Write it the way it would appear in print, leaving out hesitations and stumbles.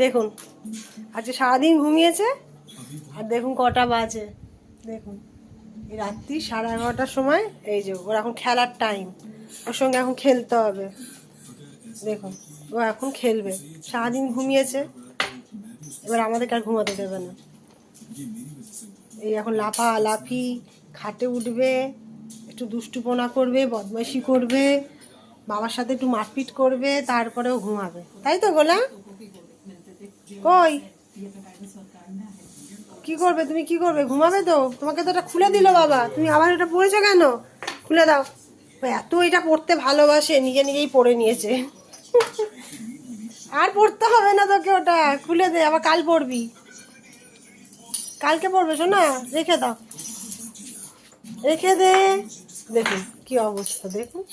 দেখুন আজকে সারাদিন ঘুমিয়েছে আর দেখুন কটা বাজে। দেখুন এই রাত্রি 11:30টার সময়, এই যে ওর এখন খেলার টাইম, ওর সঙ্গে এখন খেলতে হবে। দেখুন ও এখন খেলবে, সারাদিন ঘুমিয়েছে, এবার আমাদেরকে আর ঘুমাতে দেবে না। এই এখন লাফালাফি, খাটে উঠবে, একটু দুষ্টুপনা করবে, বদমাইশি করবে, বাবার সাথে একটু মারপিট করবে, তারপরেও ঘুমাবে। তাই তো গোলা? কই কি করবে তুমি? কি করবে? ঘুমাবে তো? তোমাকে তো এটা খুলে দিল বাবা, তুমি আবার এটা পড়েছো কেন? খুলে দাও। এত এটা পড়তে ভালোবাসে, নিজে নিজেই পড়ে নিয়েছে। আর পড়তে হবে না তোকে, ওটা খুলে দে, আবার কাল পড়বি। কালকে পড়বে শোনা, রেখে দাও, রেখে দে। দেখুন কি অবস্থা, দেখুন।